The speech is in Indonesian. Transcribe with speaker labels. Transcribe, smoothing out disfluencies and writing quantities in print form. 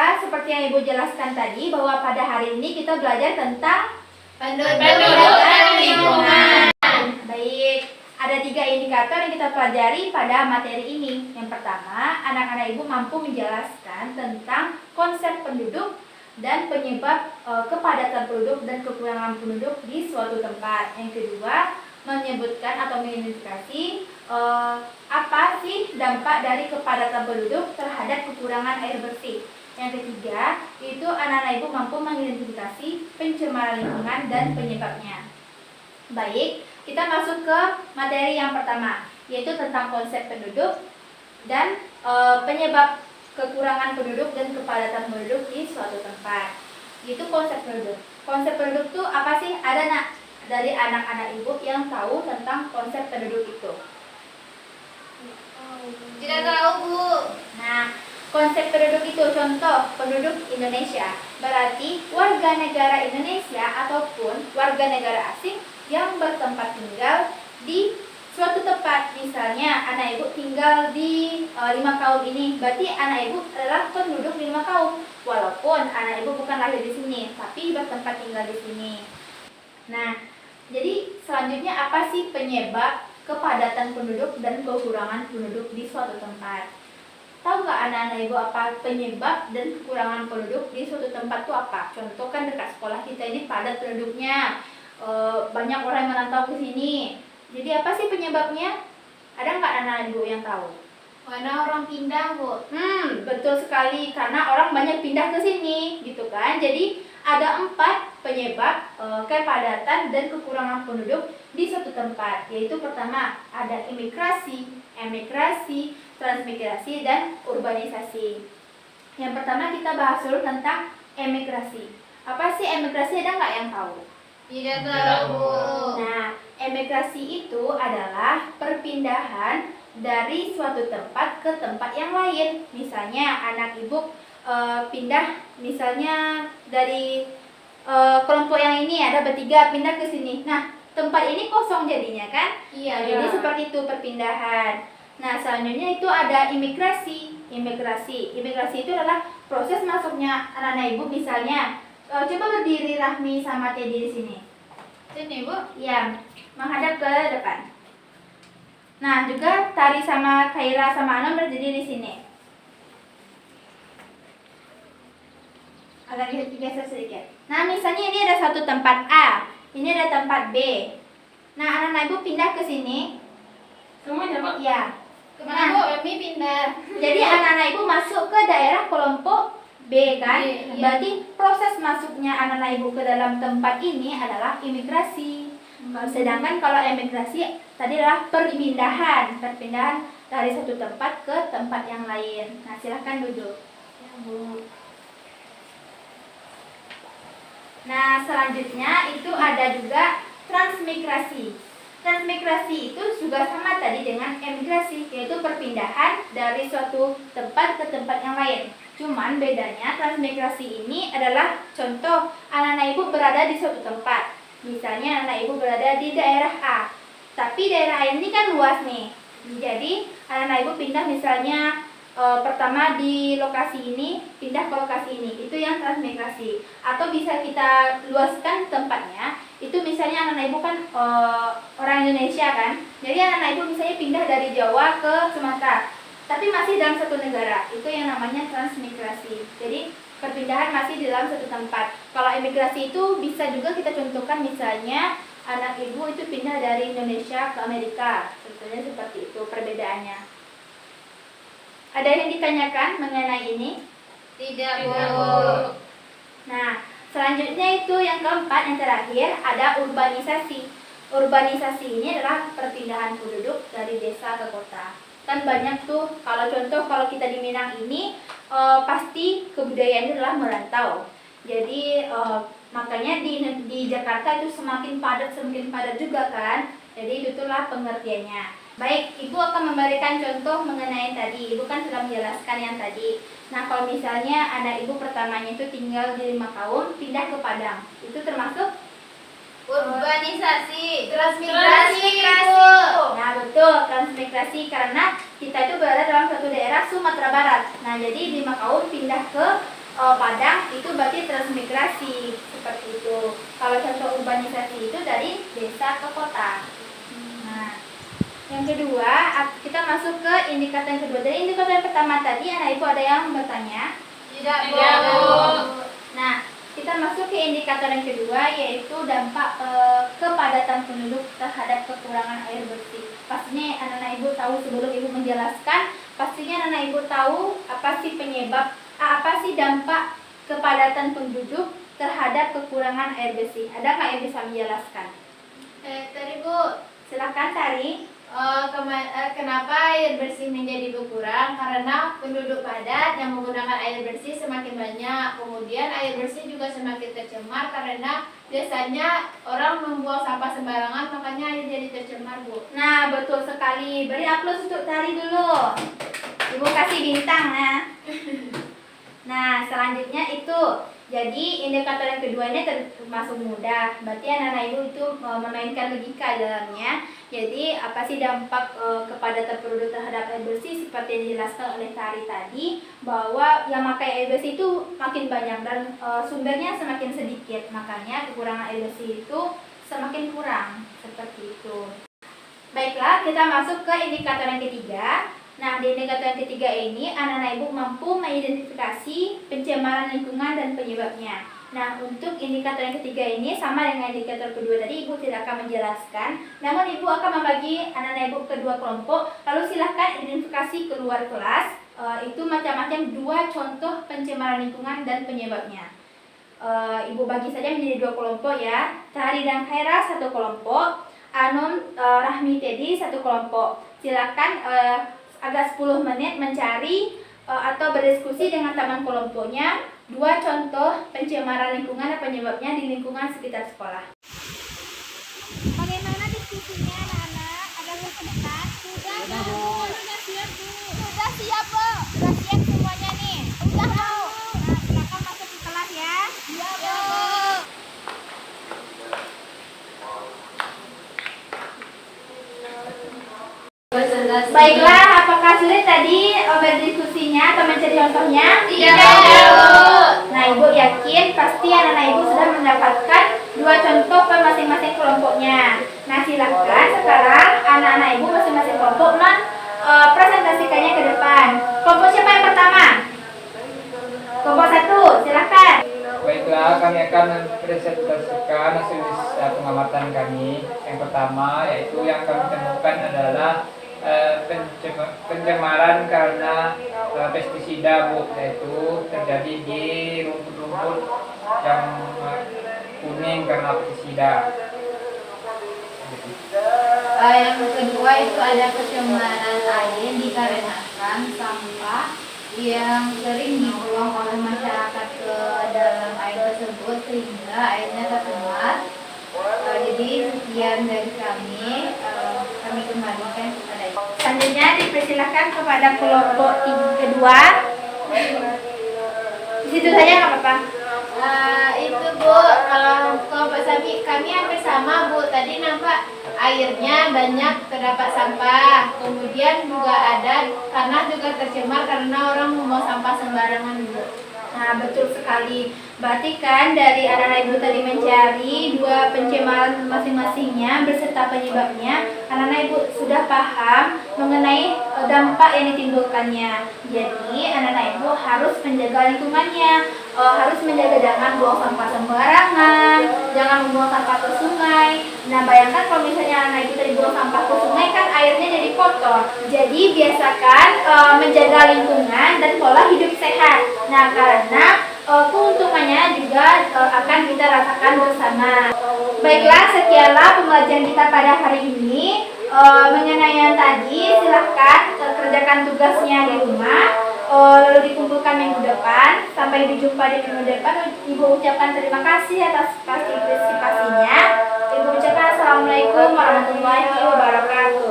Speaker 1: kedua, seperti yang Ibu jelaskan tadi, bahwa pada hari ini kita belajar tentang
Speaker 2: penduduk dan lingkungan.
Speaker 1: Baik, ada 3 indikator yang kita pelajari pada materi ini. Yang pertama, anak-anak Ibu mampu menjelaskan tentang konsep penduduk dan penyebab kepadatan penduduk dan kekurangan penduduk di suatu tempat. Yang kedua, menyebutkan atau mengidentifikasi apa sih dampak dari kepadatan penduduk terhadap kekurangan air bersih. Yang ketiga, itu anak-anak Ibu mampu mengidentifikasi pencemaran lingkungan dan penyebabnya. Baik, kita masuk ke materi yang pertama, yaitu tentang konsep penduduk dan penyebab kekurangan penduduk dan kepadatan penduduk di suatu tempat. Itu konsep penduduk. Konsep penduduk itu apa sih? Ada nak dari anak-anak Ibu yang tahu tentang konsep penduduk itu?
Speaker 2: Tidak tahu, Bu.
Speaker 1: Nah, konsep penduduk itu contoh penduduk Indonesia. Berarti warga negara Indonesia ataupun warga negara asing yang bertempat tinggal di suatu tempat. Misalnya anak Ibu tinggal di 5 kaum ini, berarti anak Ibu adalah penduduk di 5 kaum. Walaupun anak Ibu bukan lahir di sini, tapi bertempat tinggal di sini. Nah, jadi selanjutnya apa sih penyebab kepadatan penduduk dan kekurangan penduduk di suatu tempat? Tahu nggak anak-anak Ibu apa penyebab dan kekurangan penduduk di suatu tempat itu apa? Contoh kan dekat sekolah kita ini padat penduduknya, banyak orang yang merantau ke sini. Jadi apa sih penyebabnya? Ada nggak anak-anak Ibu yang tahu?
Speaker 2: Karena orang pindah, Bu.
Speaker 1: Betul sekali, karena orang banyak pindah ke sini, gitu kan? Jadi ada 4 penyebab kepadatan dan kekurangan penduduk di suatu tempat, yaitu pertama ada imigrasi, emigrasi, transmigrasi, dan urbanisasi. Yang pertama kita bahas dulu tentang emigrasi. Apa sih emigrasi? Ada nggak yang tahu?
Speaker 2: Tidak tahu, Bu.
Speaker 1: Nah, emigrasi itu adalah perpindahan dari suatu tempat ke tempat yang lain. Misalnya anak Ibu pindah misalnya dari kelompok yang ini ada bertiga pindah ke sini. Nah, tempat ini kosong jadinya kan?
Speaker 2: Iya.
Speaker 1: Jadi seperti itu perpindahan. Nah, selanjutnya itu ada imigrasi. Imigrasi itu adalah proses masuknya anak-anak Ibu misalnya. Coba berdiri Rahmi sama Teddy di sini.
Speaker 2: Sini, Bu.
Speaker 1: Ya, menghadap ke depan. Nah, juga Tari sama Khaira sama Anom berdiri di sini. Agak digeser sedikit. Nah, misalnya ini ada satu tempat A, ini ada tempat B. Nah, anak-anak Ibu pindah ke sini.
Speaker 2: Semuanya, Bu?
Speaker 1: Ya.
Speaker 2: Kemana, Bu? Kami pindah.
Speaker 1: Jadi anak-anak Ibu masuk ke daerah kelompok B kan?
Speaker 2: Iya.
Speaker 1: Berarti proses masuknya anak-anak Ibu ke dalam tempat ini adalah imigrasi. Sedangkan kalau emigrasi tadi adalah perpindahan dari satu tempat ke tempat yang lain. Nah, silahkan duduk.
Speaker 2: Ya, Bu.
Speaker 1: Nah, selanjutnya itu ada juga transmigrasi. Transmigrasi itu juga sama tadi dengan emigrasi, yaitu perpindahan dari suatu tempat ke tempat yang lain. Cuman bedanya transmigrasi ini adalah contoh anak-anak Ibu berada di suatu tempat. Misalnya anak Ibu berada di daerah A, tapi daerah A ini kan luas nih. Jadi anak-anak Ibu pindah misalnya pertama di lokasi ini, pindah ke lokasi ini, itu yang transmigrasi. Atau bisa kita luaskan tempatnya, itu misalnya anak-anak Ibu kan orang Indonesia kan, jadi anak-anak Ibu misalnya pindah dari Jawa ke Sumatera, tapi masih dalam satu negara, itu yang namanya transmigrasi. Jadi perpindahan masih di dalam satu tempat. Kalau emigrasi itu bisa juga kita contohkan misalnya anak Ibu itu pindah dari Indonesia ke Amerika, contohnya seperti itu perbedaannya. Ada yang ditanyakan mengenai ini?
Speaker 2: Tidak, Bu.
Speaker 1: Nah, selanjutnya itu yang keempat, yang terakhir ada urbanisasi. Urbanisasi ini adalah perpindahan penduduk dari desa ke kota. Kan banyak tuh, kalau kita di Minang ini pasti kebudayaan itu adalah merantau. Jadi makanya di Jakarta itu semakin padat juga kan. Jadi itulah pengertiannya. Baik, Ibu akan memberikan contoh mengenai tadi. Ibu kan sudah menjelaskan yang tadi. Nah, kalau misalnya anak Ibu pertamanya itu tinggal di 5 tahun, pindah ke Padang, itu termasuk
Speaker 2: urbanisasi,
Speaker 1: transmigrasi. Nah, betul, transmigrasi karena kita itu berada dalam satu daerah Sumatera Barat. Nah, jadi 5 tahun pindah ke padang itu berarti transmigrasi seperti itu. Kalau contoh urbanisasi itu dari desa ke kota. Nah, yang kedua kita masuk ke indikator yang kedua. Dari indikator yang pertama tadi anak ibu ada yang bertanya?
Speaker 2: Tidak, Bu.
Speaker 1: Nah, kita masuk ke indikator yang kedua yaitu dampak kepadatan penduduk terhadap kekurangan air bersih. Pastinya anak-anak ibu tahu sebelum ibu menjelaskan, pastinya anak ibu tahu apa sih penyebab, apa sih dampak kepadatan penduduk terhadap kekurangan air bersih. Ada nggak yang bisa menjelaskan?
Speaker 2: Tadi Bu,
Speaker 1: Silakan Tari.
Speaker 2: kenapa air bersih menjadi berkurang? Karena penduduk padat yang menggunakan air bersih semakin banyak. Kemudian air bersih juga semakin tercemar karena biasanya orang membuang sampah sembarangan, makanya air jadi tercemar, Bu.
Speaker 1: Nah, betul sekali. Beri aplaus untuk Tari dulu. Ibu kasih bintang ya. Nah, selanjutnya itu. Jadi indikator yang kedua ini termasuk mudah. Berarti anak-anak ibu itu memainkan logika di dalamnya. Jadi apa sih dampak kepadatan penduduk terhadap air bersih seperti yang dijelaskan oleh Tari tadi, bahwa yang pakai air bersih itu makin banyak dan sumbernya semakin sedikit. Makanya kekurangan air bersih itu semakin kurang. Seperti itu. Baiklah, kita masuk ke indikator yang ketiga. Nah, di indikator yang ketiga ini, anak-anak ibu mampu mengidentifikasi pencemaran lingkungan dan penyebabnya. Nah, untuk indikator yang ketiga ini sama dengan indikator kedua tadi, ibu tidak akan menjelaskan. Namun, ibu akan membagi anak-anak ibu ke dua kelompok. Lalu silahkan identifikasi keluar kelas. Itu macam-macam 2 contoh pencemaran lingkungan dan penyebabnya. Ibu bagi saja menjadi 2 kelompok ya. Tari dan Khaira 1 kelompok. Anum, Rahmi, Teddy 1 kelompok. Silakan agak 10 menit mencari atau berdiskusi dengan teman kelompoknya 2 contoh pencemaran lingkungan dan penyebabnya di lingkungan sekitar sekolah. Bagaimana diskusinya anak-anak? Ada yang ke depan? Sudah, Bu. Sudah siap, Bu. Sudah siap, Bu. Sudah siap semuanya nih. Sudah, Bu. Nah, silakan masuk ke kelas ya. Iya, Bu. Baiklah, apakah sulit tadi berdiskusinya atau mencari contohnya?
Speaker 2: Tidak, Bu.
Speaker 1: Nah, ibu yakin pasti anak-anak ibu sudah mendapatkan 2 contoh per masing-masing kelompoknya. Nah, silakan sekarang anak-anak ibu masing-masing kelompok presentasikannya ke depan. Kelompok siapa yang pertama? Kelompok 1, silakan.
Speaker 3: Baiklah, kami akan mempresentasikan hasil pengamatan kami. Yang pertama, yaitu yang kami temukan adalah pencemaran karena pestisida, Bu, yaitu terjadi di rumput-rumput yang kuning karena pestisida.
Speaker 2: Yang kedua itu ada pencemaran air dikarenakan sampah yang sering dibuang oleh masyarakat ke dalam air tersebut sehingga airnya tercemar. Jadi sekian dari kami kembalikan kepada ibu.
Speaker 1: Selanjutnya dipersilakan kepada kelompok kedua. Di situ saja nggak apa-apa.
Speaker 2: Itu, Bu, kalau kelompok kami hampir sama, Bu. Tadi nampak airnya banyak terdapat sampah. Kemudian juga ada tanah juga tercemar karena orang membuang sampah sembarangan, Bu.
Speaker 1: Nah, betul sekali. Berarti kan dari anak-anak ibu tadi mencari 2 pencemaran masing-masingnya beserta penyebabnya, anak-anak ibu sudah paham mengenai dampak yang ditimbulkannya. Jadi anak-anak ibu harus menjaga lingkungannya, harus menjaga jangan buang sampah sembarangan, jangan membuang sampah ke sungai. Nah, bayangkan kalau misalnya anak ibu tadi buang sampah ke sungai kan airnya jadi kotor. Jadi biasakan menjaga lingkungan dan pola hidup sehat. Nah, karena keuntungannya juga akan kita rasakan bersama. Baiklah, sekianlah pembelajaran kita pada hari ini. Mengenai yang tadi, silahkan kerjakan tugasnya di rumah, lalu dikumpulkan minggu depan. Sampai berjumpa di minggu depan. Ibu ucapkan terima kasih atas partisipasinya. Ibu ucapkan assalamualaikum warahmatullahi wabarakatuh.